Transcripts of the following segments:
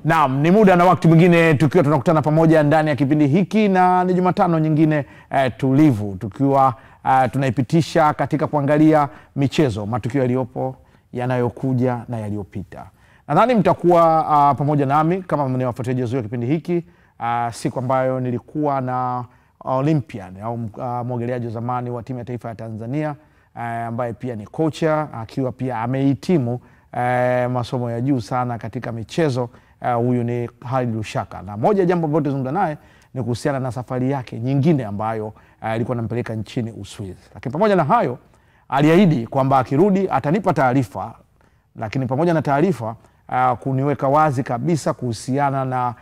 Naam, ni muda na wakati mwingine tukiwa tunakutana pamoja ndani ya kipindi hiki, na ni Jumatano nyingine tulivu tukiwa tunaipitisha katika kuangalia michezo, matukio yaliyopo, yanayokuja na yaliyopita. Nadhani mtakuwa pamoja nami kama mnawafuatilia wa kipindi hiki siku ambayo nilikuwa na Olympian au mwogeleaji wa zamani wa timu ya taifa ya Tanzania ambaye pia ni kocha, akiwa pia amehitimu masomo ya juu sana katika michezo. Huyu ni Khalid Lushaka, na moja jambo ambalo tuzungumza naye ni kuhusiana na safari yake nyingine ambayo alikuwa anampeleka nchini Uswizi. Lakini pamoja na hayo aliahidi kwamba akirudi atanipa taarifa, lakini pamoja na taarifa kuniweka wazi kabisa kuhusiana na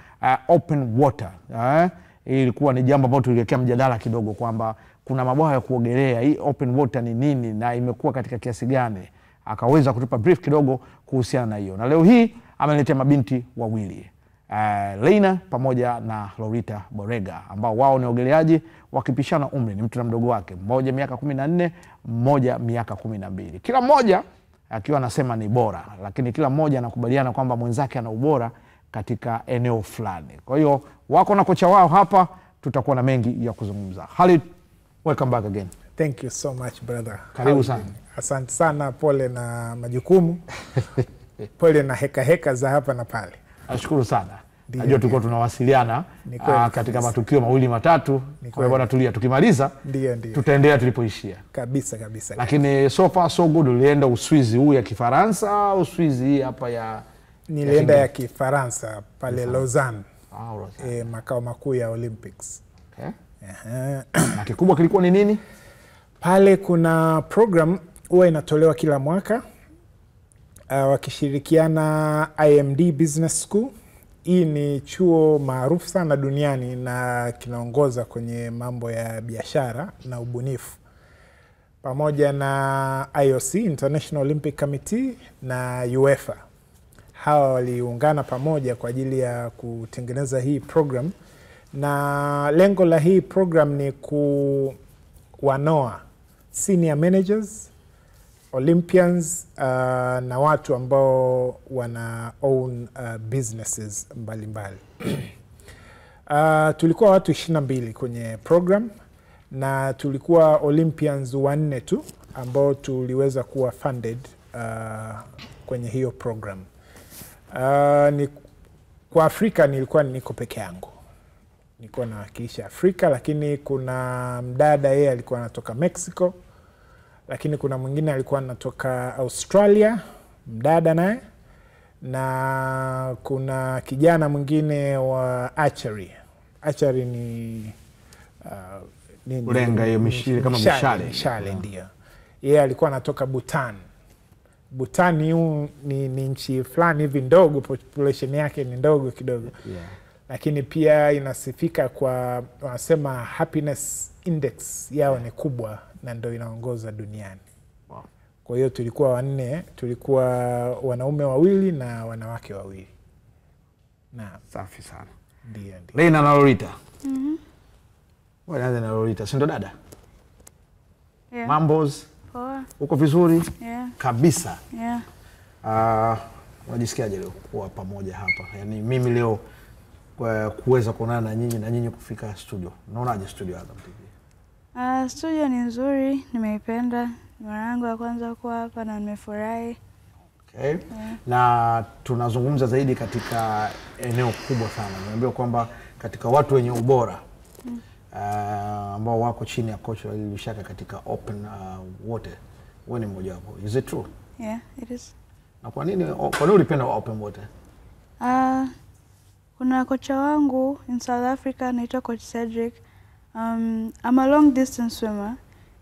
open water. Ilikuwa ni jambo ambalo tuliwekea mjadala kidogo kwamba kuna mabwawa ya kuogelea, hii open water ni nini na imekuwa katika kiasi gani. Akaweza kutupa brief kidogo kuhusiana na hiyo. Na leo hii ameniletea mabinti wawili, Leina pamoja na Lorita Borega, ambao wao ni ogeleaji wakipishana umri, ni mtu na mdogo wake, mmoja miaka 14, mmoja miaka 12. Kila mmoja akiwa anasema ni bora, lakini kila mmoja anakubaliana kwamba mwenzake ana ubora katika eneo fulani. Kwa hiyo wako na kocha wao hapa, tutakuwa na mengi ya kuzungumza. Khalid, welcome back again. Thank you so much brother. Karibu sana. Asante sana, pole na majukumu. Pole na heka za hapa na pale. Nashukuru sana. Najua tulikuwa tunawasiliana katika matukio mawili matatu. Kwa hiyo bwana tulia, tukimaliza tutaendelea tulipoishia. Kabisa. Lakini so far so good. Ulienda Uswizi huu ya Kifaransa au Uswizi hii hapa ya nilienda ya Kifaransa pale Lausanne. Makao makuu ya Olympics. Okay. Na kikubwa kilikuwa ni nini? Pale kuna program huwa inatolewa kila mwaka wakishirikiana IMD Business School. Hii ni chuo maarufu sana duniani na kinaongoza kwenye mambo ya biashara na ubunifu, pamoja na IOC, International Olympic Committee, na UEFA. Hawa waliungana pamoja kwa ajili ya kutengeneza hii program, na lengo la hii program ni kuwanoa senior managers, Olympians na watu ambao wana own businesses mbalimbali. Tulikuwa watu 22 kwenye program, na tulikuwa Olympians 4 tu ambao tuliweza kuwa funded kwenye hiyo program. Kwa Afrika nilikuwa niko peke yangu. Nilikuwa nawakilisha Afrika, lakini kuna mdada yeye alikuwa anatoka Mexico, lakini kuna mwingine alikuwa anatoka Australia, mdada naye, na kuna kijana mwingine wa archery. Archery ni Ulenga hiyo mishale kama mishale ndio. Yeye alikuwa anatoka Bhutan. Bhutan ni nchi fulani hivi ndogo, population yake ni ndogo kidogo. Lakini pia inasifika kwa, wanasema happiness index yao ni kubwa na ndio inaongoza duniani. Kwa hiyo tulikuwa 4, tulikuwa wanaume 2 na wanawake 2. Na safi sana. Ndio. Leina na Lorita. Wanaanza na Lorita, si ndo dada? Yeah. Mambos? Poa. Uko vizuri? Yeah. Kabisa. Yeah. Unajisikiaje leo kuwa pamoja hapa? Yaani mimi leo kuweza kuonana na nyinyi kufika studio. Unaonaje studio hapa TV? Studio ni nzuri, nimeipenda. Mara yangu ya kwanza kuwa hapa na nimefurahi. Okay. Yeah. Na tunazungumza zaidi katika eneo kubwa sana. Niambia kwamba katika watu wenye ubora ambao wako chini ya coach Lushaka katika open water, wewe ni mmoja wapo. Is it true? Yeah, it is. Na kwa nini ulipenda open water? Kuna kocha wangu in South Africa anaitwa Coach Cedric. I'm a long distance swimmer,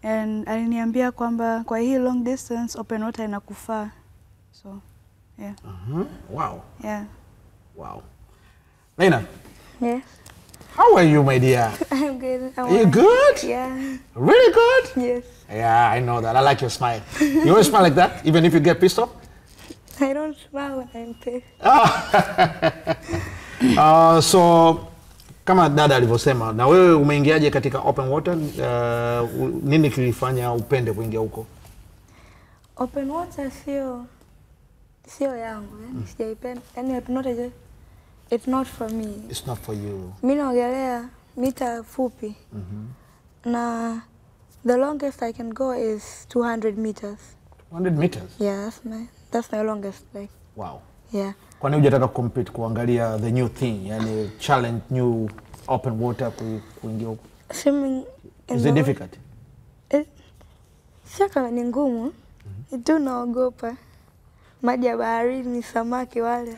and aliniambia kwamba kwa hii long distance open water inakufaa. So, yeah. Wow. Yeah. Wow. Leina? Yes. How are you, my dear? I'm good. Are you good? Yeah. Really good? Yes. Yeah, I know that. I like your smile. You always smile like that, even if you get pissed off? I don't smile when I'm pissed. So, kama dada alivyosema, na wewe umeingiaje katika open water? Nini kilifanya upende kuingia huko? Open water sio yangu, sijaipenda. Yaani open water it's not for me. It's not for you. Mimi naogelea mita fupi. Na the longest I can go is 200 meters. 200 meters? Yeah, that's my longest like. Wow. Yeah. Kwa nini hujataka compete kuangalia the new thing, yani challenge new open water kuingia huko? Swimming is it difficult? Sio kama ni ngumu. Tu naogopa. Maji ya baharini, samaki wale.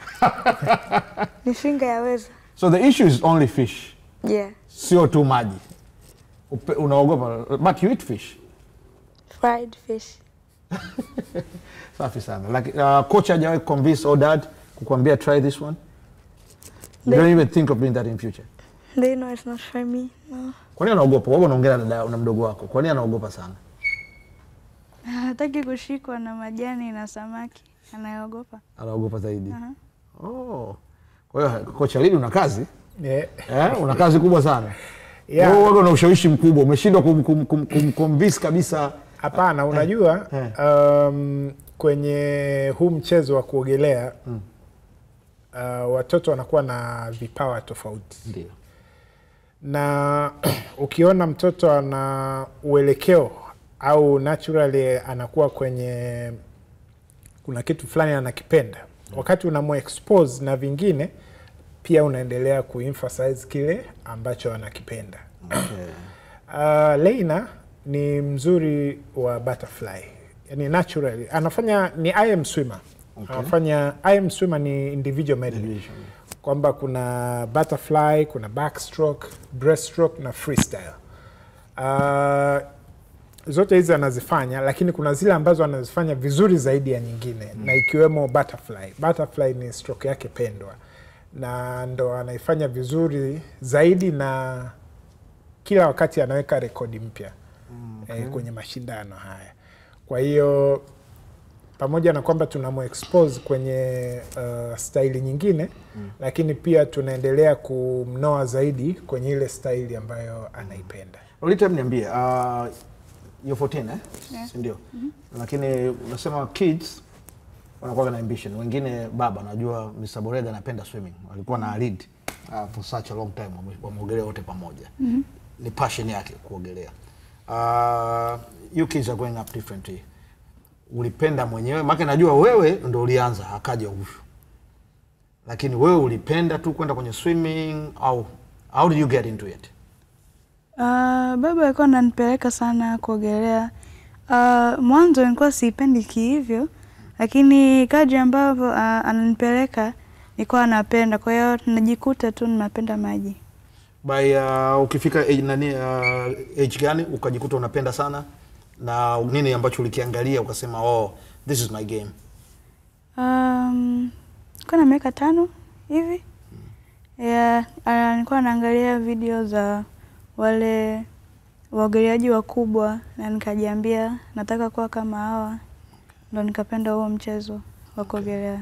Nisingeweza. So the issue is only fish. Yeah. Sio tu maji. Unaogopa, but you eat fish. Fried fish. Safi sana. Like coach hajawahi convince or dad kukuambia try this one? You don't even think of doing that in future? They know it's not for me. No. Kwa nini anaogopa? Wewe unaongea na mdogo wako. Kwa nini anaogopa sana? Hataki kushikwa na majani na samaki. Anaogopa. Anaogopa zaidi. Oh. Kwa hiyo kocha Lili una kazi? Una kazi kubwa sana. Wewe una ushawishi mkubwa. Umeshindwa kumconvince kabisa. Hapana, unajua kwenye huu mchezo wa kuogelea watoto wanakuwa na vipawa tofauti. Ndio. Na ukiona mtoto ana uelekeo au naturally anakuwa kwenye kuna kitu fulani anakipenda, wakati unamu-expose na vingine pia unaendelea kuemphasize kile ambacho anakipenda. Okay. Leina ni mzuri wa butterfly. Yani naturally anafanya ni IM swimmer. Okay. Anafanya IM swimmer ni individual medley. Kwamba kuna butterfly, kuna backstroke, breaststroke na freestyle. Zote hizi anazifanya, lakini kuna zile ambazo anazifanya vizuri zaidi ya nyingine, na ikiwemo butterfly. Butterfly ni stroke yake pendwa, na ndo anaifanya vizuri zaidi, na kila wakati anaweka rekodi mpya kwenye mashindano haya. Kwa hiyo pamoja na kwamba tunamu-expose kwenye style nyingine, lakini pia tunaendelea kumnoa zaidi kwenye ile style ambayo anaipenda. Lolita, niambie, you're 14 Yeah. Ndio. Lakini unasema kids wanakuwa na ambition. Wengine baba, najua Mr. Borega anapenda swimming. Walikuwa na lead for such a long time, wameogelea wote pamoja. Ni passion yake kuogelea. You kids are going up differently. Ulipenda mwenyewe, maana najua wewe ndio ulianza akaja Ushu. Lakini wewe ulipenda tu kwenda kwenye swimming au how did you get into it? Baba alikuwa ananipeleka sana kuogelea. Mwanzo nilikuwa sipendi hivyo, lakini kadri ambavyo ananipeleka nilikuwa napenda. Kwa hiyo najikuta tu ninapenda maji. By ukifika age gani ukajikuta unapenda sana? Na nini ambacho ulikiangalia ukasema oh this is my game? Kuna miaka 5 hivi. Nilikuwa naangalia video za wale waogeleaji wakubwa na nikajiambia nataka kuwa kama hawa. Ndo nikapenda huo mchezo wa kuogelea.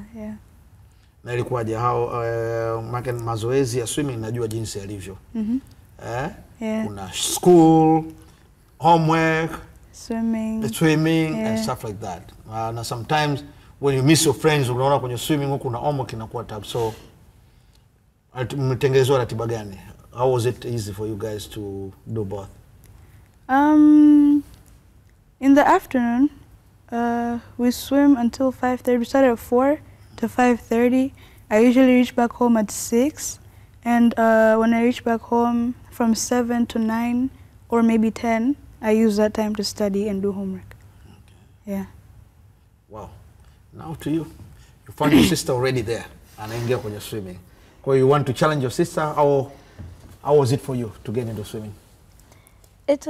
Na ilikuwaje hao mazoezi ya swimming najua jinsi yalivyo. Kuna school, homework, swimming and stuff like that. Na sometimes when you miss your friends unaona kwenye swimming huko na homework inakuwa tough. So mtengenezwa ratiba gani? How was it easy for you guys to do both? In the afternoon, we swim until 5:30. We started at 4 to 5:30. I usually reach back home at 6. And when I reach back home from 7 to 9 or maybe 10, I use that time to study and do homework. Okay. Yeah. Wow. Now to you. You found your sister already there. Anaingia kwenye swimming. Kwa you want to challenge your sister, or how was it for you to get into swimming? It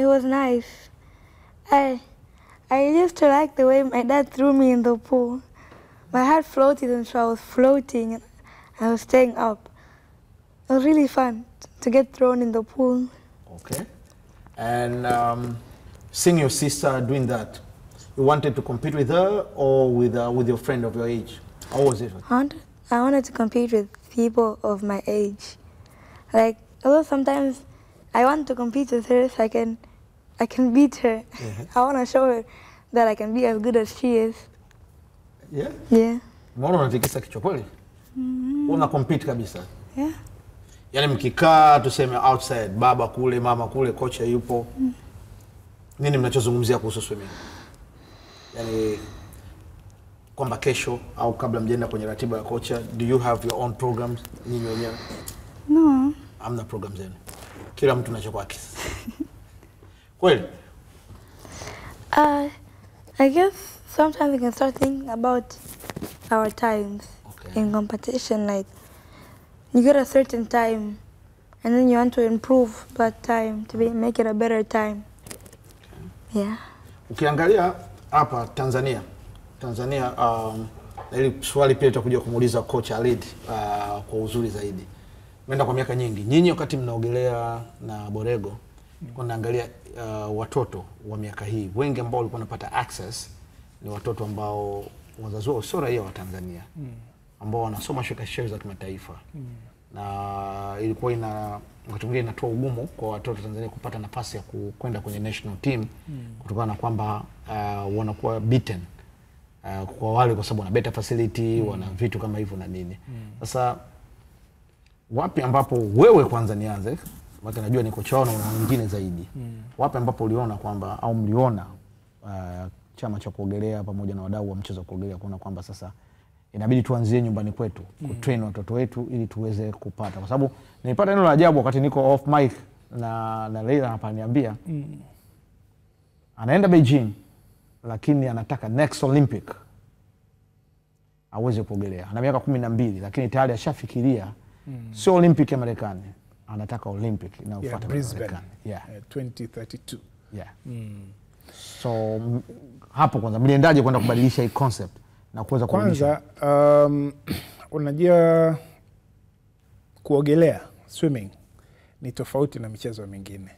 was nice. I used to like the way my dad threw me in the pool. My heart floated and so I was floating and I was staying up. It was really fun to get thrown in the pool. Okay. And seeing your sister doing that, you wanted to compete with her or with your friend of your age? How was it? I wanted to compete with people of my age. Like, although sometimes I want to compete with her so I can beat her. I want to show her that I can be as good as she is. Yeah? Yeah. Mbona unatikisa kichwa kweli? Una compete kabisa? Yeah. Yaani mkikaa tuseme outside, baba kule, mama kule, kocha yupo. Nini mnachozungumzia kuhusu swimming? Yaani kwamba kesho au kabla mjenda kwenye ratiba ya kocha, do you have your own programs nyinyi wenyewe? No. Hamna programs zenu. Kila mtu anachokwake. Kweli? I guess sometimes we can start thinking about our times Okay. in competition. Like, you get a certain time, and then you want to improve that time to make it a better time. Okay. Yeah. Ukiangalia hapa Tanzania, ili swali pia tutakuja kumuuliza coach Alid kwa uzuri zaidi. Umeenda kwa miaka nyingi. Nyinyi wakati mnaogelea na Borego, kuna angalia watoto wa miaka hii, wengi ambao walikuwa wanapata access ni watoto ambao wazazi wao sio raia wa Tanzania. Ambao wanasoma shule za kimataifa. Na ilikuwa wakati mwingine inatoa ugumu kwa watoto Tanzania kupata nafasi ya kwenda kwenye national team kutokana na kwamba wanakuwa beaten kwa wale kwa sababu wana better facility, wana vitu kama hivyo na nini. Sasa wapi ambapo wewe kwanza nianze, maana najua ni kocha wao na wengine zaidi. Wapi ambapo uliona kwamba au mliona chama cha kuogelea pamoja na wadau wa mchezo wa kuogelea kuona kwamba sasa inabidi tuanzie nyumbani kwetu kutrain watoto wetu ili tuweze kupata, kwa sababu nilipata neno la ajabu wakati niko off mic na Leila hapa niambia anaenda Beijing lakini anataka next Olympic aweze kuogelea. Ana miaka 12 lakini tayari ashafikiria sio Olympic ya Marekani, anataka Olympic inayofuata Marekani. 2032. Yeah. So hapo kwanza mliendaje kwenda kubadilisha hii concept na kuweza kwanza unajua kuogelea, swimming ni tofauti na michezo mingine.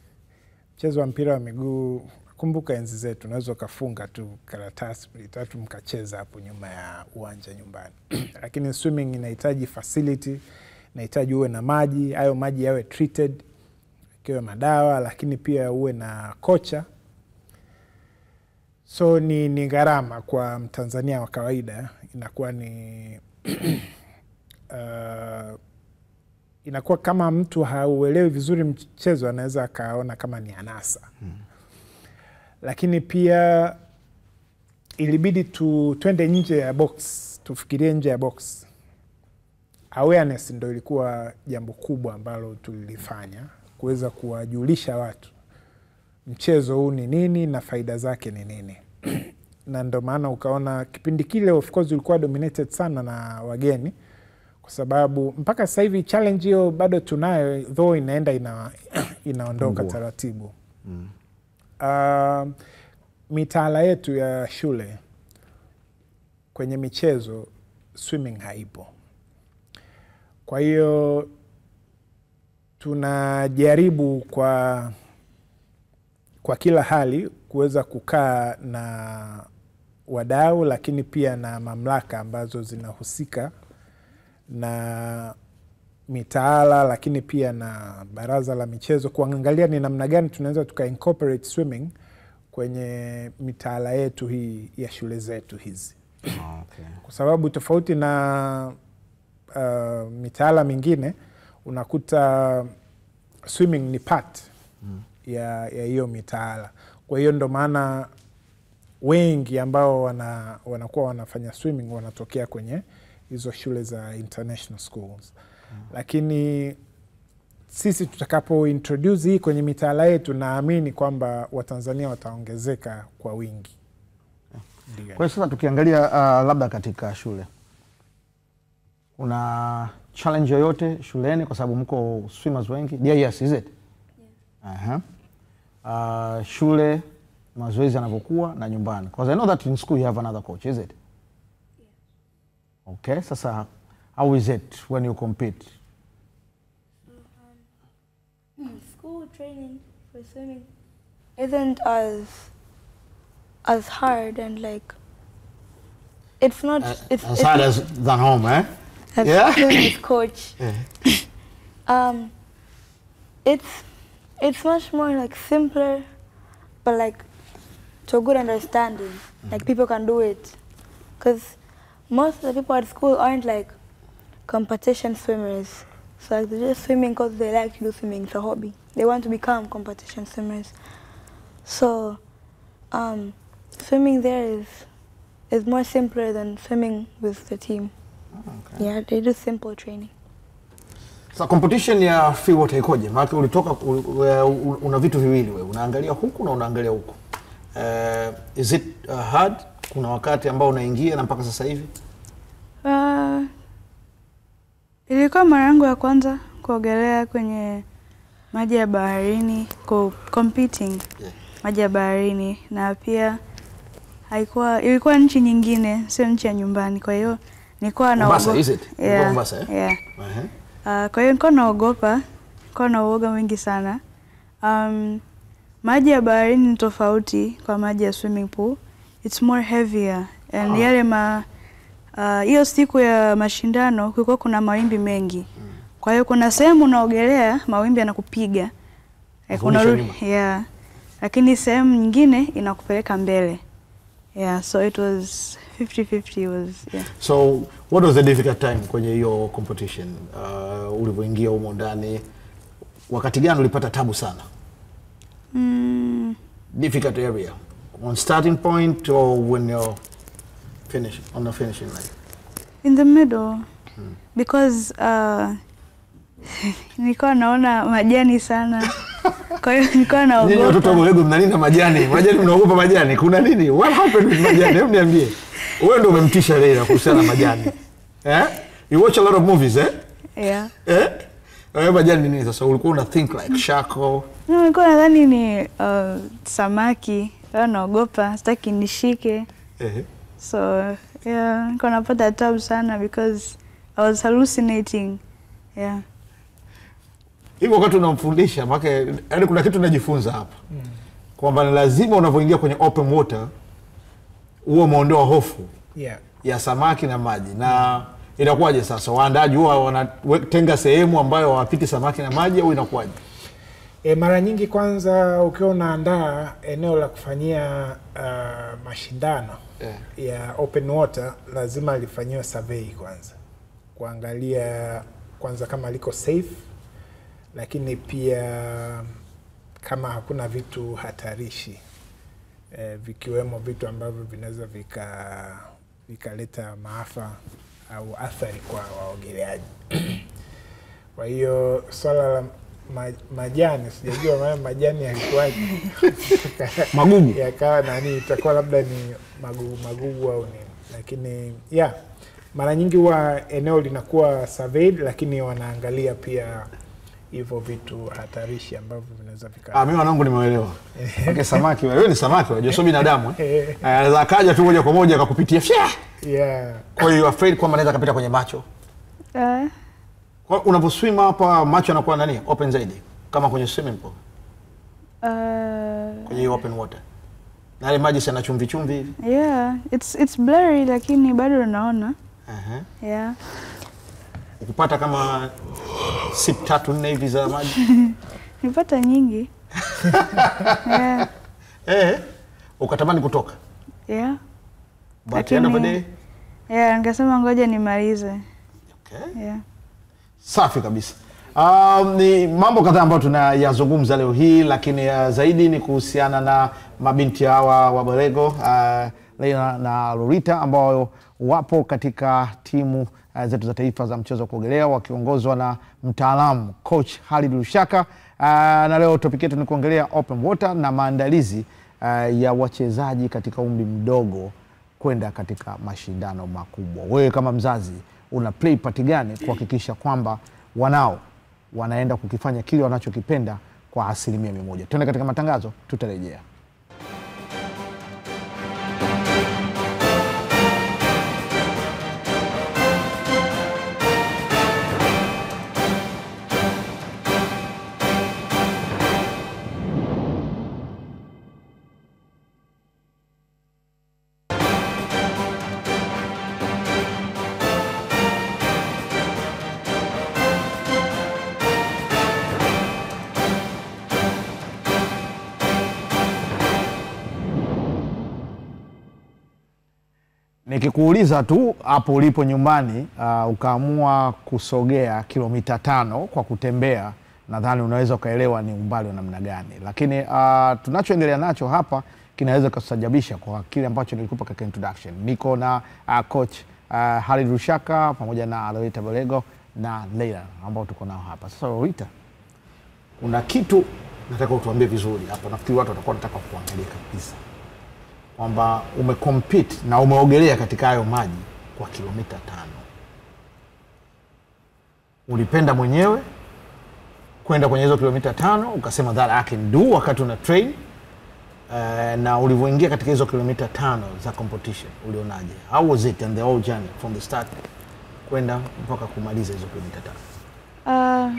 Mchezo wa mpira wa miguu, kumbuka enzi zetu unaweza kufunga tu karatasi 3 mkacheza hapo nyuma ya uwanja nyumbani. Lakini swimming inahitaji facility, inahitaji uwe na maji, hayo maji yawe treated, kiwe madawa, lakini pia uwe na kocha. So ni gharama kwa Mtanzania wa kawaida, inakuwa ni inakuwa kama mtu hauelewi vizuri mchezo anaweza akaona kama ni anasa. Lakini pia ilibidi twende nje ya box, tufikirie nje ya box. Awareness ndio ilikuwa jambo kubwa ambalo tulilifanya, kuweza kuwajulisha watu mchezo huu ni nini na faida zake ni nini. Na ndio maana ukaona kipindi kile of course ulikuwa dominated sana na wageni, kwa sababu mpaka sasa hivi challenge hiyo bado tunayo, though inaondoka taratibu. Mitaala yetu ya shule kwenye michezo swimming haipo. Kwa hiyo tunajaribu kwa kila hali kuweza kukaa na wadau, lakini pia na mamlaka ambazo zinahusika na mitaala, lakini pia na baraza la michezo, kuangalia ni namna gani tunaweza incorporate swimming kwenye mitaala yetu hii ya shule zetu hizi. Okay. Kwa sababu tofauti na mitaala mingine unakuta swimming ni part ya hiyo mitaala. Kwa hiyo ndo maana wengi ambao wanakuwa wanafanya swimming wanatokea kwenye hizo shule za international schools. Lakini sisi tutakapo introduce hii kwenye mitaala yetu, naamini kwamba Watanzania wataongezeka kwa wingi. Kwa hiyo sasa tukiangalia labda katika shule, una challenge yoyote shuleni kwa sababu mko swimmers wengi? Yes, is it? Yeah. Shule mazoezi yanavyokuwa na nyumbani. Because I know that in school you have another coach, is it? Yeah. Okay, sasa how is it when you compete? School training for swimming isn't as hard, and like it's not as hard as than home, eh? As Yeah. coach. It's much more like simpler, but like to a good understanding. Like people can do it, because most of the people at school aren't like competition swimmers. So like, they're just swimming because they like to do swimming. It's a hobby. They want to become competition swimmers. So swimming there is more simpler than swimming with the team. Okay. Yeah, they do simple training. So competition ya free water ikoje? Maana ulitoka una vitu viwili wewe. Unaangalia huku na unaangalia huku. Is it hard? Kuna wakati ambao unaingia na mpaka sasa hivi? Ilikuwa mara yangu ya kwanza kuogelea kwenye maji ya baharini, competing maji ya baharini, na pia ilikuwa nchi nyingine, sio nchi ya nyumbani, kwa hiyo nilikuwa naogopa. Mombasa, is it? Yeah, Mombasa, eh? Yeah. Kwa hiyo nilikuwa naogopa, nilikuwa na uoga mwingi sana. Maji ya baharini ni tofauti kwa maji ya swimming pool. It's more heavier. And yale hiyo siku ya mashindano kulikuwa kuna mawimbi mengi. Kwa hiyo kuna sehemu unaogelea mawimbi yanakupiga. Yeah. Lakini sehemu nyingine inakupeleka mbele. Yeah, so it was 50-50 yeah. So what was the difficult time kwenye hiyo competition? Ulipoingia humo ndani, wakati gani ulipata tabu sana? Difficult area on starting point or when you're on the finishing line? In the middle. Because nilikuwa naona majani sana. Kwa hiyo nilikuwa naogopa. Nini watoto wa Lego mnanina majani? Majani mnaogopa majani? Kuna nini? What happened with majani? Hebu niambie. Wewe ndio umemtisha Leila kuhusiana na majani. You watch a lot of movies, eh? Yeah. Wewe majani nini sasa? Ulikuwa una think like shark or? No, nilikuwa nadhani ni samaki. Naogopa, sitaki nishike. So, yeah, nilikuwa napata tabu sana because I was hallucinating. Yeah. Hivyo wakati unamfundisha, yaani kuna kitu unajifunza hapa. Kwamba ni lazima unapoingia kwenye open water huo umeondoa hofu ya samaki na maji. Na inakuwaje sasa? Waandaji huwa wanatenga sehemu ambayo hawapiti samaki na maji au inakuwaje? Mara nyingi kwanza ukiwa unaandaa eneo la kufanyia mashindano ya open water, lazima lifanyiwe survey kwanza. Kuangalia kwanza kama liko safe, lakini pia kama hakuna vitu hatarishi, vikiwemo vitu ambavyo vinaweza vikaleta maafa au athari kwa waogeleaji. Kwa hiyo swala la majani, sijajua maana majani yalikuwaje. Magugu. Yakawa nani, itakuwa labda ni magugu au nini. Lakini mara nyingi huwa eneo linakuwa surveyed, lakini wanaangalia pia hivyo vitu hatarishi ambavyo vinaweza mimi wanangu nimeelewa. Okay, samaki wewe ni samaki, unajua sio binadamu. Anaweza kaja tu moja kwa moja akakupitia. Yeah. Kwa hiyo afraid kwamba anaweza kapita kwenye macho. Kwa unaposwim hapa macho yanakuwa nani? Open zaidi kama kwenye swimming pool. Kwenye open water. Na ile maji sana chumvi chumvi hivi. Yeah, it's blurry lakini bado unaona. Yeah. Ukipata kama sip 3-4 hivi za maji. Nipata nyingi. Yeah. Ukatamani kutoka? Yeah. But end of the day? Yeah, nikasema ngoja nimalize. Okay. Yeah. Safi kabisa. Ni mambo kadhaa ambayo tunayazungumza leo hii, lakini zaidi ni kuhusiana na mabinti hawa wa Borrego, Leila na Lorita, ambao wapo katika timu zetu za taifa za mchezo wa kuogelea wakiongozwa na mtaalamu coach Khalid Lushaka. Na leo topic yetu ni kuongelea open water na maandalizi ya wachezaji katika umri mdogo kwenda katika mashindano makubwa. Wewe kama mzazi una play part gani kuhakikisha kwamba wanao wanaenda kukifanya kile wanachokipenda kwa 100%? Twende katika matangazo, tutarejea. Nikikuuliza tu hapo ulipo nyumbani ukaamua kusogea kilomita 5 kwa kutembea, nadhani unaweza ukaelewa ni umbali wa namna gani. Lakini tunachoendelea nacho hapa kinaweza kusajabisha kwa kile ambacho nilikupa katika introduction. Niko na coach Khalid Rushaka pamoja na Lolita Belego na Leila ambao tuko nao hapa. Sasa Lolita, kuna kitu nataka utuambie vizuri hapa. Nafikiri watu watakuwa wanataka kuangalia kabisa kwamba umecompete na umeogelea katika hayo maji kwa kilomita 5. Ulipenda mwenyewe kwenda kwenye hizo kilomita 5, ukasema that I can do wakati una train, na ulivyoingia katika hizo kilomita 5 za competition ulionaje? How was it and the whole journey from the start kwenda mpaka kumaliza hizo kilomita 5?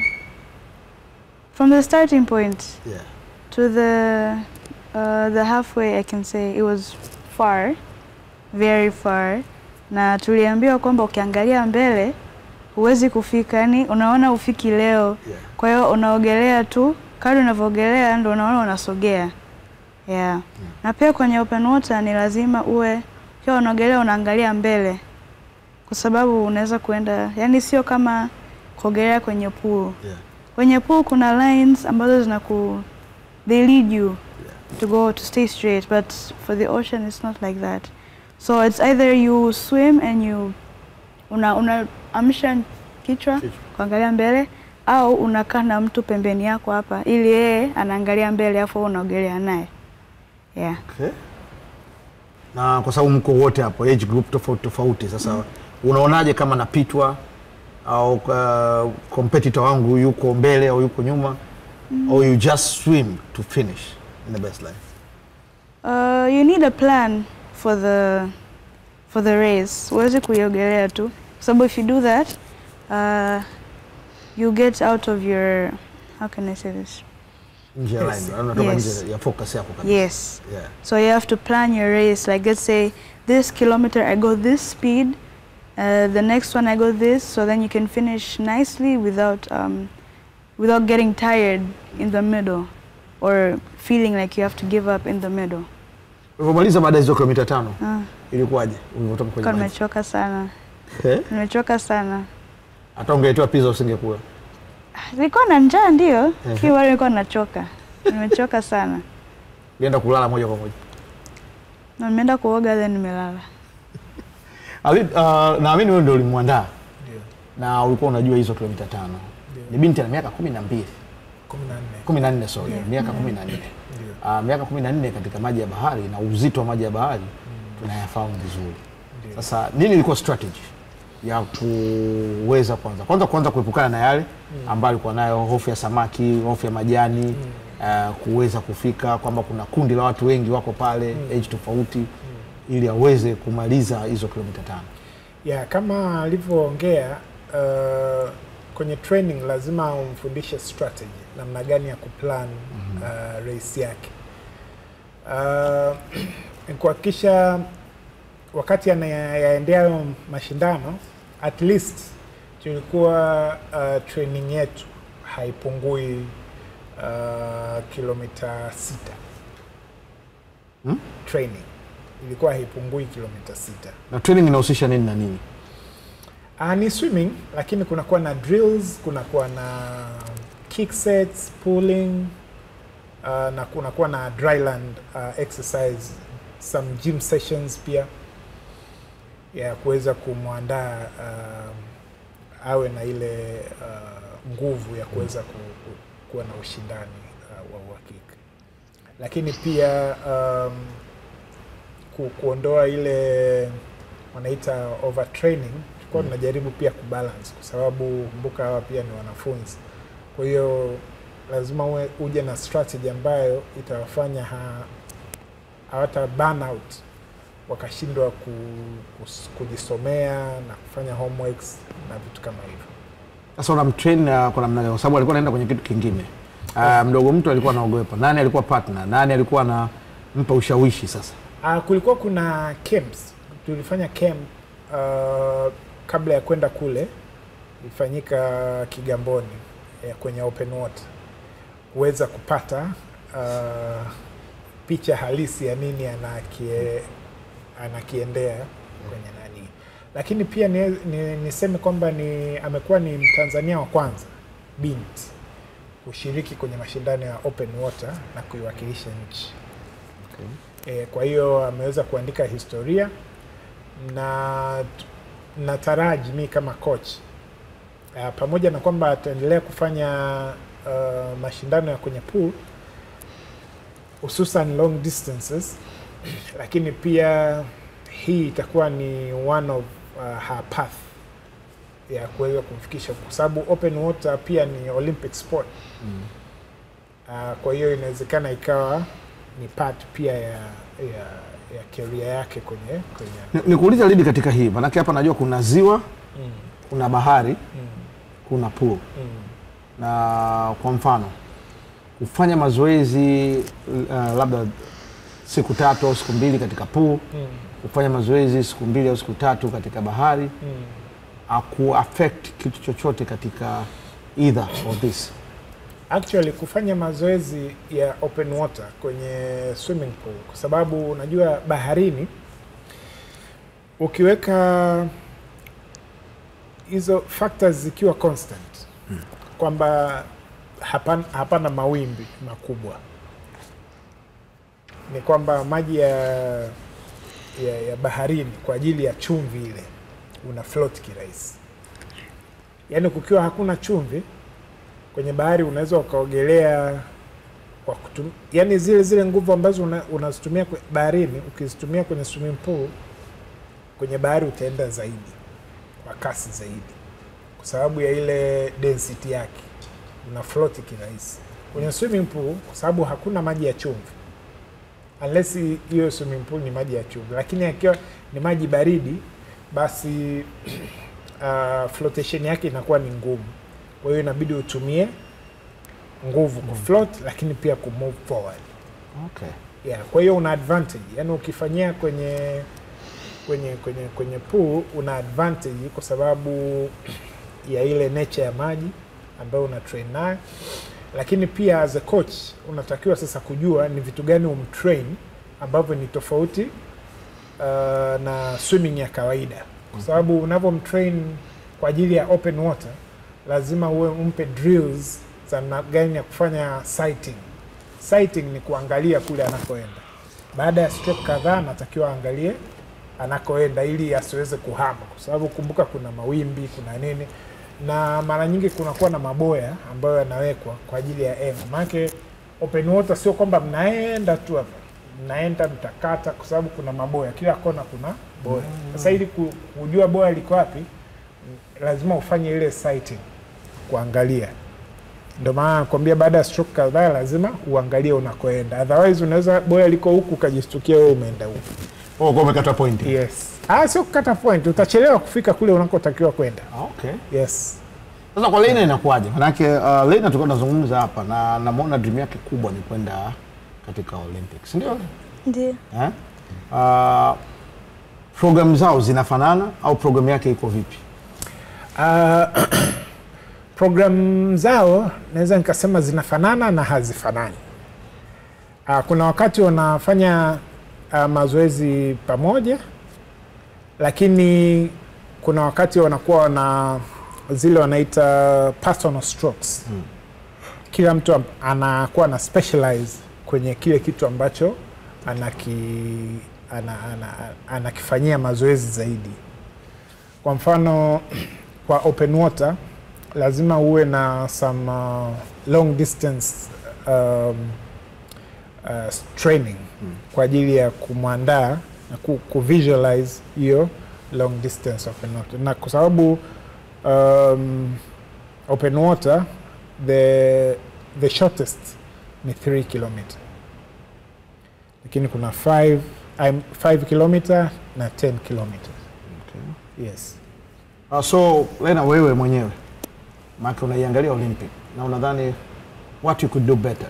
From the starting point, Yeah. to the halfway, I can say it was far, very far. Na tuliambiwa kwamba ukiangalia mbele huwezi kufika, yani unaona ufiki leo. Yeah. Kwa hiyo unaogelea tu, kadri unavyogelea ndio unaona unasogea. Yeah. Na pia kwenye open water ni lazima uwe ukiwa unaogelea unaangalia mbele, kwa sababu unaweza kuenda, yani sio kama kuogelea kwenye pool. Yeah. Kwenye pool kuna lines ambazo they lead you to stay straight, but for the ocean it's not like that. So it's either you swim and you amsha kichwa kuangalia mbele, au unakaa na mtu pembeni yako hapa ili yeye anaangalia mbele afu unaogelea naye. Yeah. Okay. Na kwa sababu mko wote hapo age group tofauti sasa, unaonaje kama napitwa au competitor wangu yuko mbele au yuko nyuma, or you just swim to finish in the best line? You need a plan for the race. Uweze kuogelea tu, sababu if you do that, you get out of your, how can I say this? Nje ya line, Yes. ya focus yako kabisa. Yes. Yeah. So you have to plan your race. Like, let's say this kilometer I go this speed, the next one I go this, so then you can finish nicely without getting tired in the middle or feeling like you have to give up in the middle. Ulipomaliza baada ya hizo kilomita 5, ilikuwaje ulipotoka kwenye maji? Nimechoka sana. Nimechoka sana. Hata ungeitoa pizza usingekula? Nilikuwa na njaa ndio, kiwa nilikuwa nachoka. Nimechoka sana. Nienda kulala moja kwa moja. Na nimeenda kuoga then nimelala. Naamini wewe ndio ulimwandaa. Ndio. Na ulikuwa unajua hizo kilomita 5. Ni binti ana miaka 12. 14 sorry, miaka 14. Miaka 14 katika maji ya bahari na uzito wa maji ya bahari tunayafahamu vizuri. Sasa nini ilikuwa strategy ya kuweza kwanza kuepukana na yale ambayo alikuwa nayo, hofu ya samaki, hofu ya majani, kuweza kufika kwamba kuna kundi la watu wengi wako pale, age tofauti, ili aweze kumaliza hizo kilomita 5? Yeah, kama alivyoongea, kwenye training lazima umfundishe strategy, namna gani ya kuplan race yake. Kuhakikisha wakati anayaendea mashindano, at least tulikuwa training yetu haipungui kilomita 6. Training ilikuwa haipungui kilomita 6. Na training inahusisha nini na nini? Ni swimming, lakini kunakuwa na drills, kunakuwa na kick sets, pulling, na kunakuwa na dryland exercise, some gym sessions pia, ya kuweza kumwandaa awe na ile nguvu ya kuweza kuwa na ushindani wa uhakika. Lakini pia kuondoa ile wanaita overtraining, kwa tunajaribu pia kubalance, kwa sababu kumbuka hawa pia ni wanafunzi. Kwa hiyo lazima uje na strategy ambayo itawafanya hawata burnout, wakashindwa kujisomea na kufanya homeworks na vitu kama hivyo. Sasa unamtrain kwa namna gani? Kwa sababu alikuwa anaenda kwenye kitu kingine. Mdogo mtu alikuwa anaogopa. Nani alikuwa partner? Nani alikuwa anampa ushawishi sasa? Kulikuwa kuna camps. Tulifanya camp kabla ya kwenda kule, ilifanyika Kigamboni kwenye open water, kuweza kupata picha halisi ya nini anakiendea nani. Lakini pia niseme kwamba amekuwa ni Mtanzania wa kwanza binti kushiriki kwenye mashindano ya open water na kuiwakilisha nchi. Kwa hiyo ameweza kuandika historia, na nataraji mimi kama coach pamoja na kwamba ataendelea kufanya mashindano ya kwenye pool hususan long distances, lakini pia hii itakuwa ni one of her path ya kuweza kumfikisha, kwa sababu open water pia ni Olympic sport. Kwa hiyo inawezekana ikawa ni part pia ya career yake kwenye Nikuuliza Lidi katika hii, manake hapa najua kuna ziwa, kuna bahari, kuna pool. Na kwa mfano kufanya mazoezi labda siku 3 au siku 2 katika pool, kufanya mazoezi siku 2 au siku 3 katika bahari, aku affect kitu chochote katika either of this? Actually kufanya mazoezi ya open water kwenye swimming pool, kwa sababu unajua baharini ukiweka hizo factors zikiwa constant, kwamba hapana mawimbi makubwa, ni kwamba maji ya baharini kwa ajili ya chumvi ile una float kirahisi. Yaani kukiwa hakuna chumvi kwenye bahari unaweza ukaogelea kwa yani zile nguvu ambazo unazitumia baharini ukizitumia kwenye swimming pool, kwenye bahari utaenda zaidi kwa kasi zaidi, kwa sababu ya ile density yake, una float kirahisi. Kwenye swimming pool kwa sababu hakuna maji ya chumvi, unless hiyo swimming pool ni maji ya chumvi, lakini akiwa ni maji baridi basi flotation yake inakuwa ni ngumu. Kwa hiyo inabidi utumie nguvu ku float, lakini pia ku move forward. Yeah, kwa hiyo una advantage. Yaani ukifanyia kwenye pool una advantage kwa sababu ya ile nature ya maji ambayo una train nayo. Lakini pia as a coach unatakiwa sasa kujua ni vitu gani umtrain ambavyo ni tofauti na swimming ya kawaida. Kwa sababu unavomtrain kwa ajili ya open water lazima umpe drills za namna gani ya kufanya sighting. Sighting ni kuangalia kule anakoenda. Baada ya stroke kadhaa anatakiwa angalie anakoenda ili asiweze kuhama, kwa sababu kumbuka kuna mawimbi, kuna nini, na mara nyingi kunakuwa na maboya ambayo yanawekwa kwa ajili ya engo. Maana open water sio kwamba mnaenda tu hapa, mnaenda mtakata, kwa sababu kuna maboya, kila kona kuna boya. Sasa ili kujua boya liko wapi lazima ufanye ile sighting, kuangalia. Ndio maana nakwambia baada ya stroke kadhaa lazima uangalie unakoenda, otherwise unaweza boya liko huku ukajistukia wewe umeenda huku. Kwa umekata point. Yes. Sio kukata point, utachelewa kufika kule unakotakiwa kwenda. Okay. Yes. Sasa kwa Lena inakuaje? Manake Lena tulikuwa tunazungumza hapa na namuona dream yake kubwa ni kwenda katika Olympics, ndio? Ndio. Program zao zinafanana au program yake iko vipi? Program zao naweza nikasema zinafanana na hazifanani. Kuna wakati wanafanya mazoezi pamoja, lakini kuna wakati wanakuwa na zile wanaita personal strokes. Kila mtu anakuwa na specialize kwenye kile kitu ambacho anakifanyia mazoezi zaidi. Kwa mfano kwa open water lazima uwe na some long distance training kwa ajili ya kumwandaa na kuvisualize hiyo long distance open water. Na kwa sababu open water the shortest ni 3 km, lakini kuna 5 km na 10 km. Okay. Yes. So Lena, wewe mwenyewe maana unaiangalia Olympic na unadhani what you could do better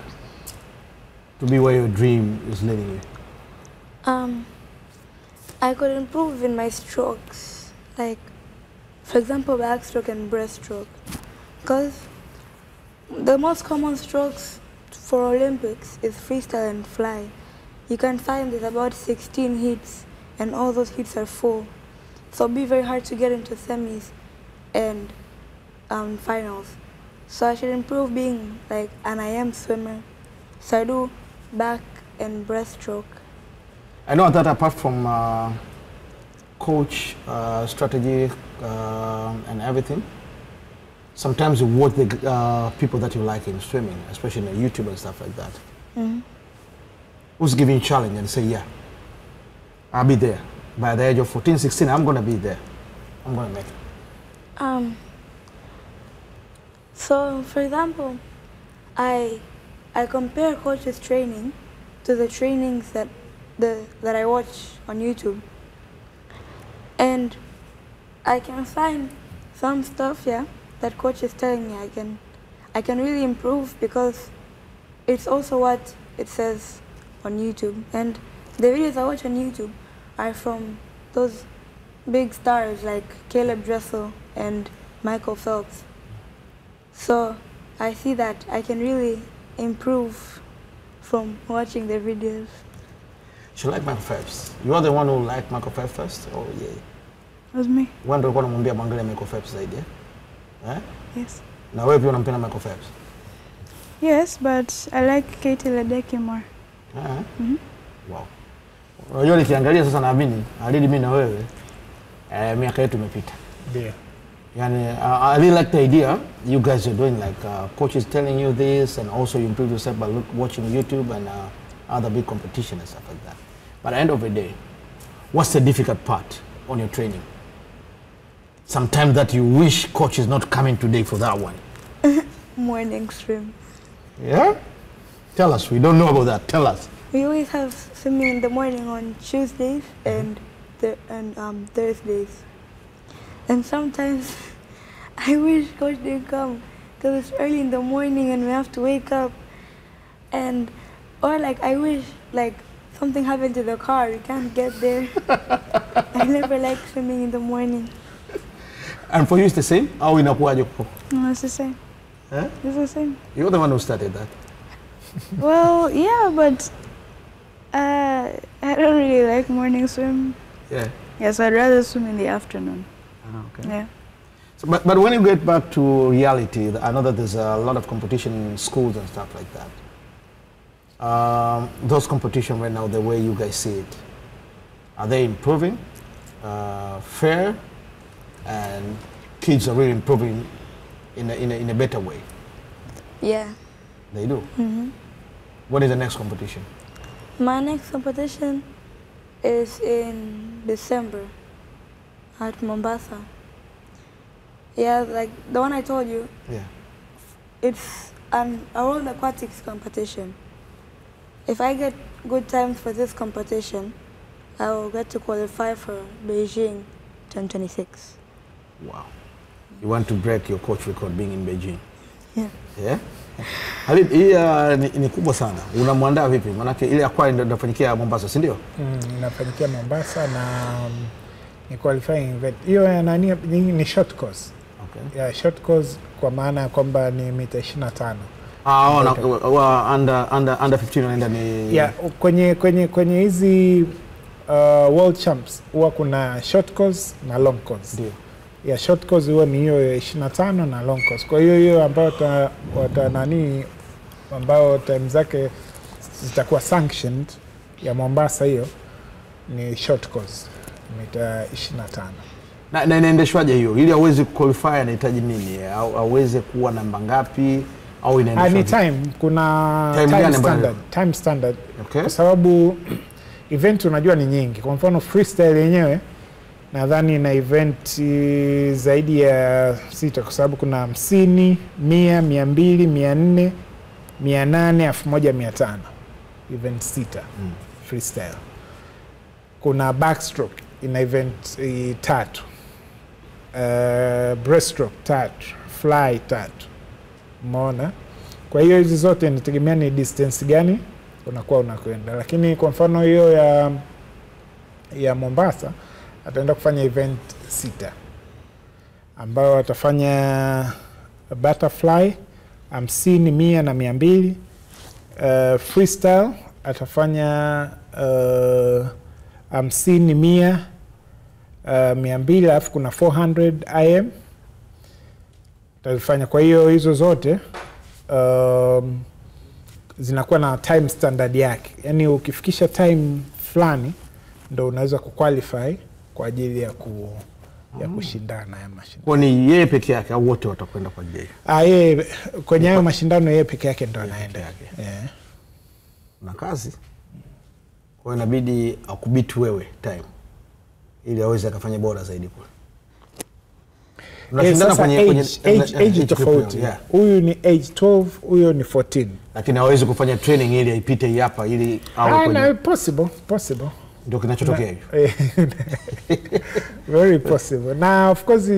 to be where your dream is leading you? I could improve in my strokes, like for example backstroke and breaststroke, because the most common strokes for Olympics is freestyle and fly. You can find there's about 16 hits and all those hits are 4 So it'll be very hard to get into semis and finals. So I should improve being like an IM swimmer. So I do back and breaststroke. I know that apart from coach, strategy, and everything, sometimes you watch the people that you like in swimming, especially on YouTube and stuff like that. Who's giving you a challenge and say, yeah, I'll be there. By the age of 14, 16, I'm going to be there. I'm going to make it. So, for example, I compare coaches' training to the trainings that I watch on YouTube, and I can find some stuff, yeah, that coach is telling me I can really improve because it's also what it says on YouTube. And the videos I watch on YouTube are from those big stars like Caleb Dressel and Michael Phelps. So I see that I can really improve from watching their videos. You like Michael Phelps? You are the one who liked Michael Phelps first? Oh, yeah. It was me. One ndio unamwambia mwangalie Michael Phelps zaidi, eh? Yes. Na wewe pia unampenda Michael Phelps? Yes, but I like Katie Ledecky more. Wow. Unajua nikiangalia sasa naamini alidi mimi na wewe miaka yetu imepita. Ndio. Yani I really like the idea you guys are doing, like coaches telling you this, and also you improve yourself by watching YouTube and other big competition and stuff like that. But at the end of the day, what's the difficult part on your training? Sometimes that you wish coach is not coming today for that one. Morning swim. Yeah? Tell us, we don't know about that. Tell us. We always have swimming in the morning on Tuesdays and Thursdays. And sometimes I wish coach didn't come because it's early in the morning and we have to wake up. Or like I wish like something happened to the car, we can't get there. I never like swimming in the morning. And for you it's the same? Au inakuwaje? No, it's the same. Huh? It's the same. You're the one who started that. Well, yeah, but I don't really like morning swim. Yeah. Yes, I'd rather swim in the afternoon. Okay. Yeah. So, but when you get back to reality, I know that there's a lot of competition in schools and stuff like that. Those competitions right now, the way you guys see it, are they improving, fair, and kids are really improving in a better way? Yeah. They do? What is the next competition? My next competition is in December at Mombasa. Yeah, like the one I told you. Yeah. It's a world aquatics competition. If I get good times for this competition, I will get to qualify for Beijing 2026. Wow. You want to break your coach record being in Beijing? Yeah. Yeah? Habib, hii ni kubwa sana. Unamwandaa vipi? Maanake ile aquarium ndio inafanyikia Mombasa, si ndio? Inafanyikia Mombasa na ni qualifying event. Hiyo ya nani ni short course. Okay. Ya short course kwa maana kwamba ni mita 25. Under 15 wanaenda ni... Yeah, kwenye hizi world champs huwa kuna short course na long course. Ndio. Ya short course huwa ni hiyo 25 na long course. Kwa hiyo ambayo ambao time zake zitakuwa sanctioned ya Mombasa hiyo ni short course mita 25. Na inaendeshwaje hiyo? Ili aweze qualify anahitaji nini? Au aweze kuwa namba ngapi au inaendeshwaje? Ni time, kuna time standard. Okay. Kwa sababu event unajua ni nyingi. Kwa mfano freestyle yenyewe nadhani na event zaidi ya 6 kwa sababu kuna 50, 100, 200, 400, 800, 1500. Event 6 freestyle. Kuna backstroke ina event 3. Breaststroke 3, fly 3. Umeona? Kwa hiyo hizi zote inategemea ni distance gani unakuwa unakwenda. Lakini kwa mfano hiyo ya Mombasa ataenda kufanya event 6 ambao atafanya butterfly 50, 100 na 200. Freestyle atafanya 50, 100 200 alafu kuna 400 IM utazifanya. Kwa hiyo hizo zote zinakuwa na time standard yake, yani ukifikisha time fulani ndo unaweza kuqualify kwa ajili ya kushindana ya mashindano. Kwa ni yeye peke yake au wote watakwenda kwa ajili? Yeye kwenye hayo mashindano yeye peke yake ndo anaenda. Na kazi. Kwa hiyo inabidi akubiti wewe time ili aweze akafanya bora zaidi kule. Unashindana kwenye age tofauti. Huyu ni age 12, huyo ni 14. Lakini hawezi kufanya training ili aipite hapa ili au kwenye possible. Ndio kinachotokea hivyo. Very possible. Na of course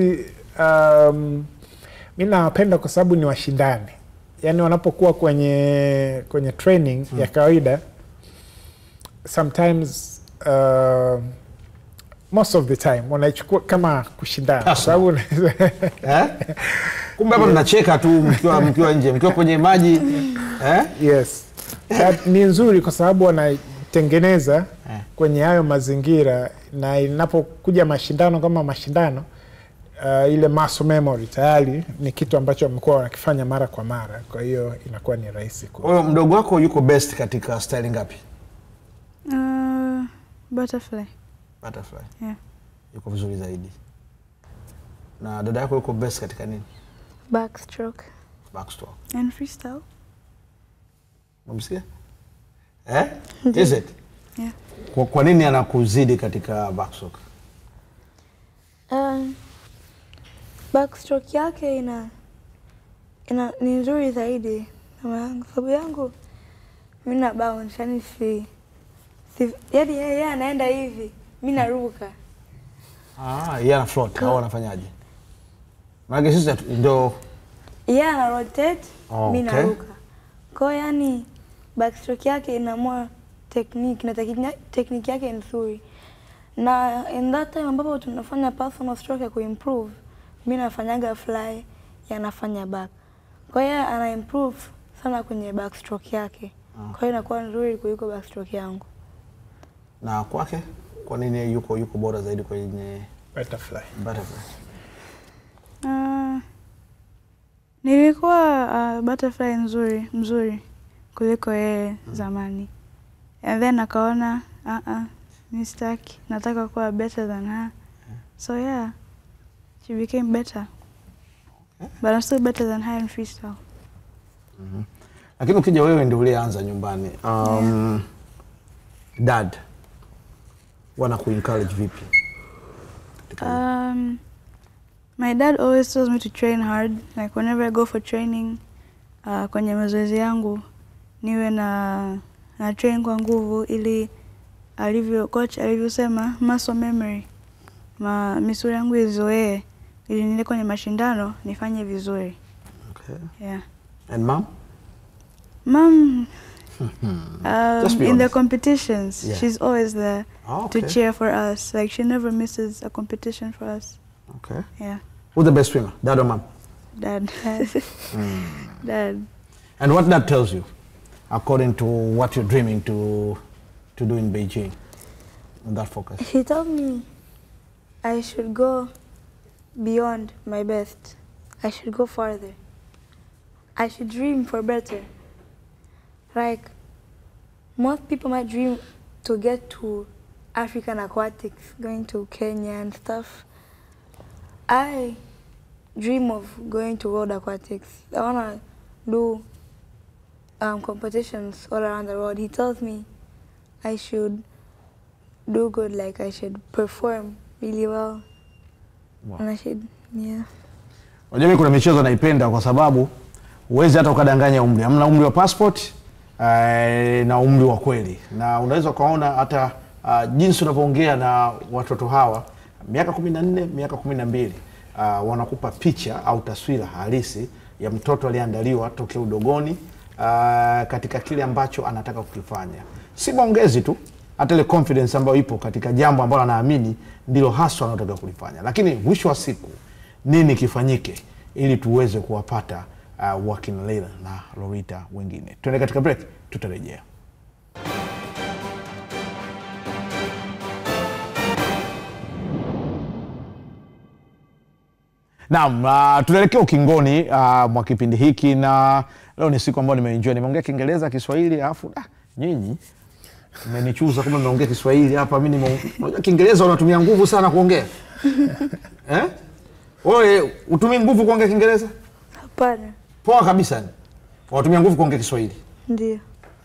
mimi napenda kwa sababu ni washindani. Yaani wanapokuwa kwenye training ya kawaida, sometimes most of the time wanaichukua kama kushindana kwa sababu kumbe hapa tunacheka tu mkiwa nje, mkiwa kwenye maji Yes. Ni nzuri kwa sababu wanatengeneza kwenye hayo mazingira, na inapokuja mashindano kama mashindano ile muscle memory tayari ni kitu ambacho wamekuwa wanakifanya mara kwa mara, kwa hiyo inakuwa ni rahisi. Wewe mdogo wako yuko best katika style ngapi? Butterfly. Butterfly. Yeah. Yuko vizuri zaidi. Na dada yako yuko best katika nini? Backstroke. Backstroke. And freestyle. Umesikia? Is it? Yeah. Kwa nini anakuzidi katika backstroke? Backstroke yake ni nzuri zaidi. Sababu yangu mimi na bounce, yani yaani yeye anaenda hivi, mimi naruka. Yeye ana float au anafanyaje? Maana sisi ndio yeye ana rotate, mimi naruka. Kwa hiyo yani backstroke yake ina more technique, na technique yake nzuri. Na in that time ambapo tunafanya personal stroke ya kuimprove, mimi nafanyaga fly, yanafanya back. Kwa hiyo ana improve sana kwenye backstroke yake. Kwa hiyo inakuwa nzuri kuliko backstroke yangu. Na kwake kwa nini yuko bora zaidi kwenye butterfly? Nilikuwa butterfly mzuri kuliko yeye zamani. And then akaona mistake, nataka kuwa better than her. So yeah, she became better. But I'm still better than her in freestyle. Lakini ukija wewe ndio ulianza nyumbani. Dad wana ku-encourage vipi? My dad always tells me to train hard. Like whenever I go for training, kwenye mazoezi yangu niwe na train kwa nguvu, ili coach alivyosema muscle memory, misuli yangu izoee ili nile kwenye mashindano nifanye vizuri. Okay. Yeah. And mom? Mom, in the competitions, she's always there to cheer for us. Like she never misses a competition for us. Okay. Yeah. Who's the best swimmer, dad or mom? Dad. Dad. And what that tells you, according to what you're dreaming to do in Beijing, on that focus? He told me I should go beyond my best. I should go farther. I should dream for better. Like, most people might dream to get to African aquatics, going to Kenya and stuff. I dream of going to World Aquatics. I want to do competitions all around the world. He tells me I should do good, like I should perform really well. Wow. And I should, yeah. Unajua kuna michezo naipenda kwa sababu huwezi hata ukadanganya umri. Hamna umri wa passport na umri wa kweli. Na unaweza kuona hata jinsi unavyoongea na watoto hawa miaka 14, miaka 12, wanakupa picha au taswira halisi ya mtoto aliandaliwa tokea udogoni katika kile ambacho anataka kukifanya. Si maongezi tu, hata ile confidence ambayo ipo katika jambo ambalo anaamini ndilo haswa anataka kulifanya. Lakini mwisho wa siku nini kifanyike ili tuweze kuwapata wakina Leila na Lorita wengine. Tuende katika break, tutarejea. Naam, tunaelekea ukingoni mwa kipindi hiki, na leo ni siku ambayo nimeenjoy. Nimeongea Kiingereza, Kiswahili, alafu nyinyi mmenichuza kama nimeongea Kiswahili hapa. Mimi unajua Kiingereza unatumia nguvu sana kuongea. Wewe utumii nguvu kuongea Kiingereza? Hapana. Poa kabisa. Unatumia nguvu kuongea Kiswahili? Ndio.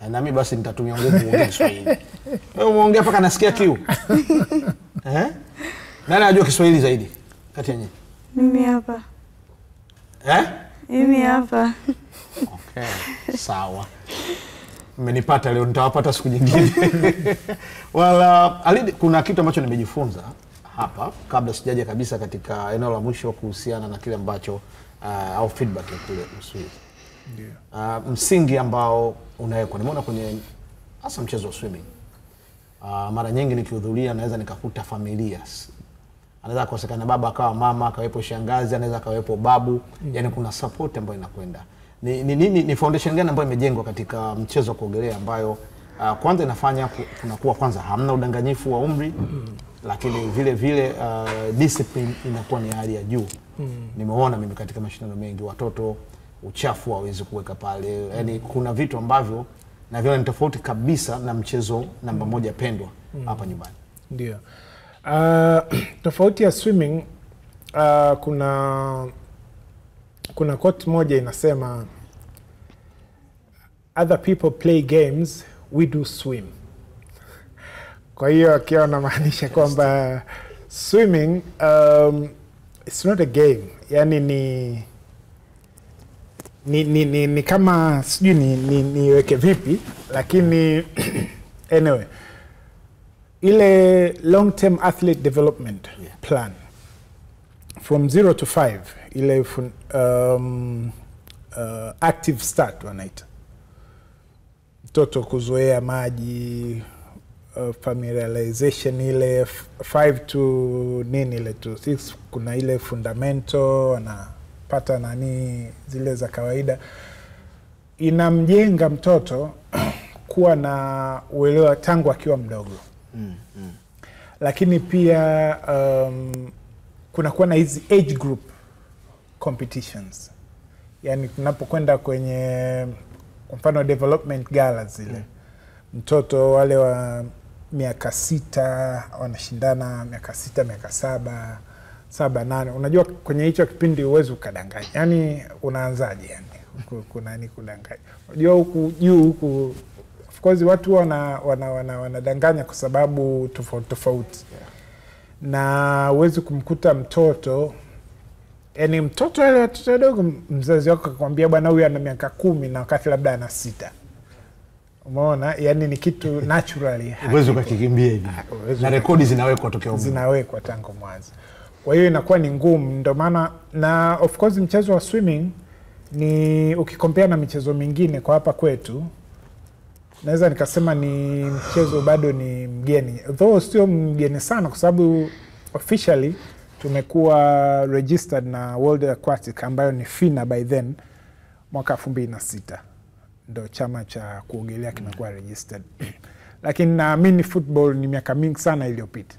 Na mimi basi nitatumia nguvu kuongea Kiswahili. Wewe umeongea mpaka nasikia kiu. Nani anajua Kiswahili zaidi kati ya nyinyi? Mimi hapa. Mimi hapa. Okay, sawa. Mmenipata leo, nitawapata siku nyingine. Wala Alidi, kuna kitu ambacho nimejifunza hapa kabla sijaja kabisa katika eneo la mwisho kuhusiana na kile ambacho au feedback ya kule Uswisi. Ndio. Msingi ambao unawekwa nimeona kwenye hasa mchezo wa swimming. Mara nyingi nikihudhuria naweza nikakuta familia. Anaweza kukosekana baba akawa mama, akawepo shangazi, anaweza akawepo babu, yani kuna support ambayo inakwenda. Ni foundation gani ambayo imejengwa katika mchezo wa kuogelea ambayo kwanza inafanya kunakuwa kwanza hamna udanganyifu wa umri, lakini vile vile discipline inakuwa ni hali ya juu. Nimeona mimi katika mashindano mengi watoto uchafu hawezi kuweka pale. Yani kuna vitu ambavyo na vile ni tofauti kabisa na mchezo namba moja pendwa hapa nyumbani. Ndio. Tofauti ya swimming, kuna quote moja inasema other people play games, we do swim. Kwa hiyo akiwa anamaanisha kwamba swimming it's not a game. Yani ni kama sijui niweke vipi, lakini anyway, ile long term athlete development plan from 0 to 5, ile active start wanaita, mtoto kuzoea maji, familiarization ile 5 to nini ile to 6, kuna ile fundamental anapata nani zile za kawaida, inamjenga mtoto kuwa na uelewa tangu akiwa mdogo. Lakini pia kuna kuwa na hizi age group competitions. Yani tunapokwenda kwenye kwa mfano development galas zile, mtoto wale wa miaka 6 wanashindana, miaka 6, miaka 7, 8. Unajua kwenye hicho kipindi uwezo ukadanganya. Yani unaanzaje yani? Kuna nini kudanganya? Unajua huku juu huku of course watu wanadanganya kwa sababu tofauti. Na uwezi kumkuta mtoto, yani mtoto wale watoto wadogo, mzazi wako akwambia bwana huyu ana miaka 10 na wakati labda ana 6. Umeona? Yani ni kitu naturally. Uwezo ukakikimbia hivi. Na rekodi zinawekwa tokea umri. Zinawekwa tangu mwanzo. Kwa hiyo inakuwa ni ngumu, ndio maana na of course mchezo wa swimming ni ukikompea na michezo mingine kwa hapa kwetu, naweza nikasema ni mchezo bado ni mgeni. Though sio mgeni sana kwa sababu officially tumekuwa registered na World Aquatic ambayo ni FINA by then mwaka 2006. Ndio chama cha kuogelea kimekuwa registered. Lakini naamini football ni miaka mingi sana iliyopita.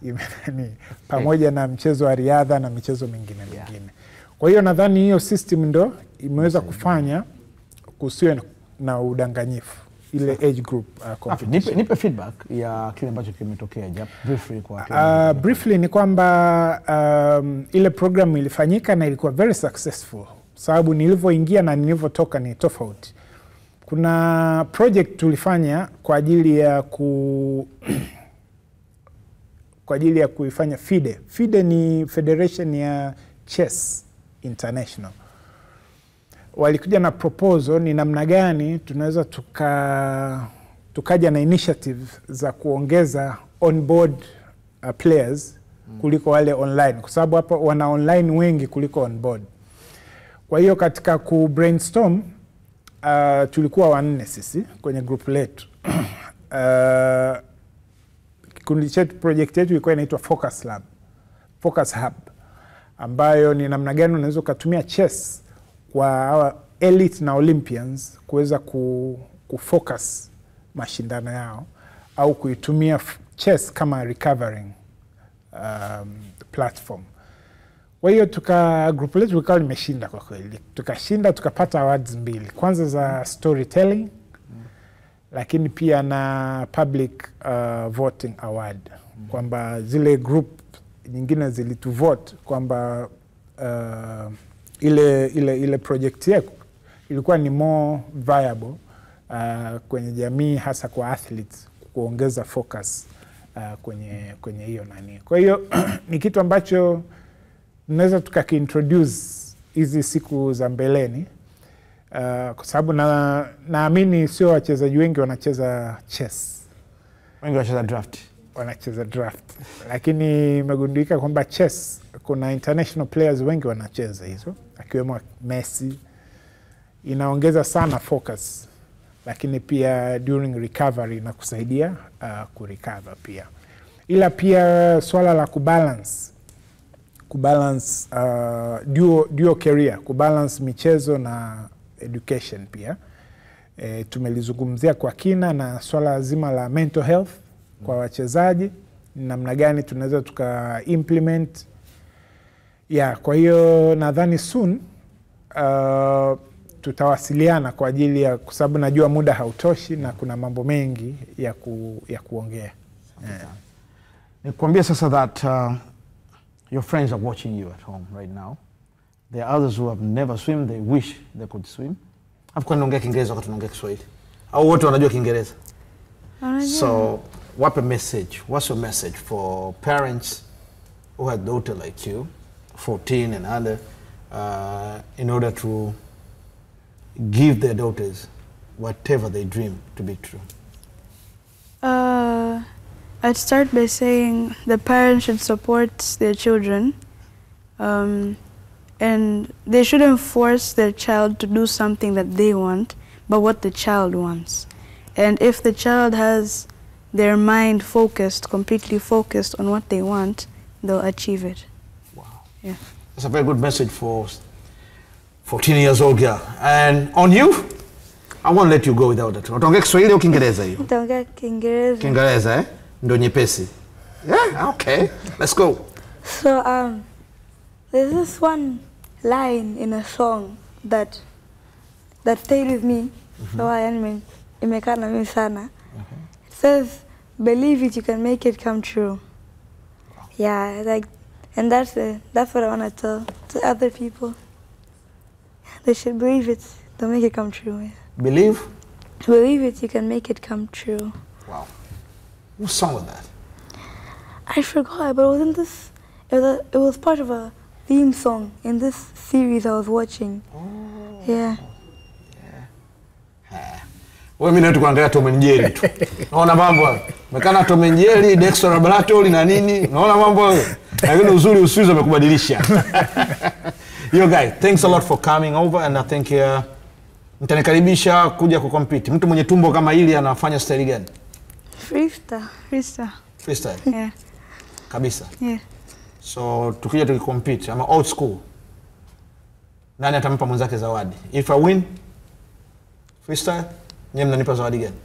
Ni pamoja na mchezo wa riadha na michezo mingine. Kwa hiyo nadhani hiyo system ndo imeweza kufanya kusiwe na udanganyifu ile age group nipe feedback ya kile ambacho kimetokea briefly kwa briefly ni kwamba ile program ilifanyika na ilikuwa very successful, sababu nilivyoingia na nilivyotoka ni tofauti. Kuna project tulifanya kwa ajili ya kuifanya FIDE. FIDE ni Federation ya Chess International. Walikuja na proposal ni namna gani tunaweza tukaja na initiative za kuongeza onboard players kuliko wale online, kwa sababu hapa wana online wengi kuliko onboard. Kwa hiyo katika ku brainstorm tulikuwa 4 sisi kwenye group letu. Kikundi chetu, project yetu ilikuwa inaitwa Focus Hub, ambayo ni namna gani unaweza kutumia chess kwa elite na Olympians kuweza kufocus mashindano yao, au kuitumia chess kama recovering platform. Kwa hiyo group letu likawa limeshinda kwa kweli. Tukashinda, tukapata awards 2. Kwanza za storytelling, lakini pia na public voting award. Kwamba zile group nyingine zilituvote kwamba ile project yetu ilikuwa ni more viable kwenye jamii, hasa kwa athletes, kuongeza focus kwenye hiyo nani. Kwa hiyo ni kitu ambacho tunaweza tukakiintroduce hizi siku za mbeleni, kwa sababu naamini sio wachezaji wengi wanacheza chess. Wengi wanacheza draft. Lakini imegundulika kwamba chess kuna international players wengi wanacheza hizo, akiwemo Messi. Inaongeza sana focus, lakini pia during recovery na kusaidia kurecover pia. Ila pia swala la kubalance dual career, kubalance michezo na education pia. Tumelizungumzia kwa kina, na swala zima la mental health kwa wachezaji, namna gani tunaweza tuka implement. Kwa hiyo nadhani soon tutawasiliana kwa ajili ya, kwa sababu najua muda hautoshi na kuna mambo mengi ya kuongea. Nikuambia sasa that your friends are watching you at home right now. There are others who have never swim, they wish they could swim. Kwa naongea Kiingereza wakati naongea Kiswahili. Au wote wanajua Kiingereza? So, what's your message for parents who have a daughter like you, 14 and under, in order to give their daughters whatever they dream to be true? I'd start by saying the parents should support their children, and they shouldn't force their child to do something that they want, but what the child wants. And if the child has their mind completely focused on what they want, they'll achieve it. Wow. Yeah. That's a very good message for 14-year-old girl. And on you, I won't let you go without that. Utaongea Kiswahili au Kiingereza hiyo? Utaongea Kiingereza. Kiingereza, eh? Ndio nyepesi. Yeah, okay. Let's go. So, there's this one line in a song that stayed with me. So imekaa na mimi sana. It says, "Believe it, you can make it come true." Wow. Yeah, and that's what I want to tell to other people. They should believe it, they'll make it come true. Yeah. Believe it, you can make it come true. Wow. What song was that? I forgot, but it was in this. It was part of a theme song in this series I was watching. Oh. Yeah. Wewe mimi naenda kuangalia Tom and Jerry tu. Unaona mambo hayo? Mekana Tom and Jerry, Dexter Laboratory na nini? Unaona mambo hayo? Lakini uzuri Uswizi umekubadilisha. Yo guys, thanks a lot for coming over, and I think mtanikaribisha kuja kucompete. Mtu mwenye tumbo kama hili anafanya style gani? Freestyle. Yeah. Kabisa. Yeah. So tukija tukicompete ama old school, nani atampa mwenzake zawadi? If I win freestyle, nyinyi mnanipa zawadi gani?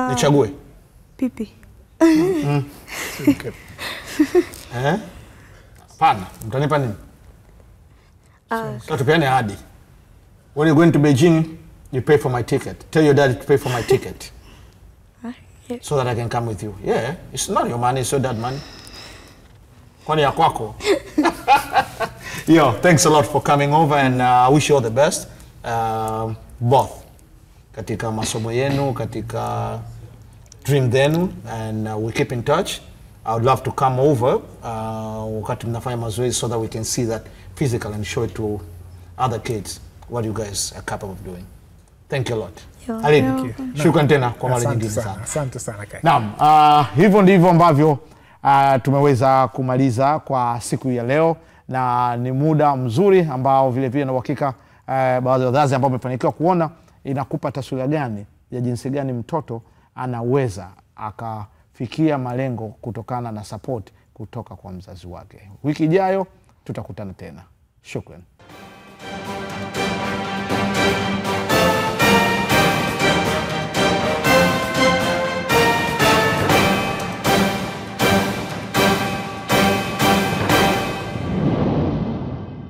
Nichague. Pipi. Pana, mtanipa nini? So tupeane ahadi. When you're going to Beijing, you pay for my ticket. Tell your daddy to pay for my ticket. Yeah. So that I can come with you. Yeah, it's not your money, it's your dad's money. Kwani ya kwako. Yo, thanks a lot for coming over, and I wish you all the best. Both. Katika masomo yenu, katika dream zenu, and we keep in touch. I would love to come over wakati mnafanya mazoezi, so that we can see that physical and show it to other kids what you guys are capable of doing. Thank you a lot. Alin, shukran tena kwa mara nyingine sana. Asante sana kaka. Naam, hivyo ndivyo ambavyo tumeweza kumaliza kwa siku ya leo, na ni muda mzuri ambao vile vile na uhakika baadhi ya wazazi ambao wamefanikiwa kuona inakupa taswira gani ya jinsi gani mtoto anaweza akafikia malengo kutokana na support kutoka kwa mzazi wake. Wiki ijayo tutakutana tena. Shukran.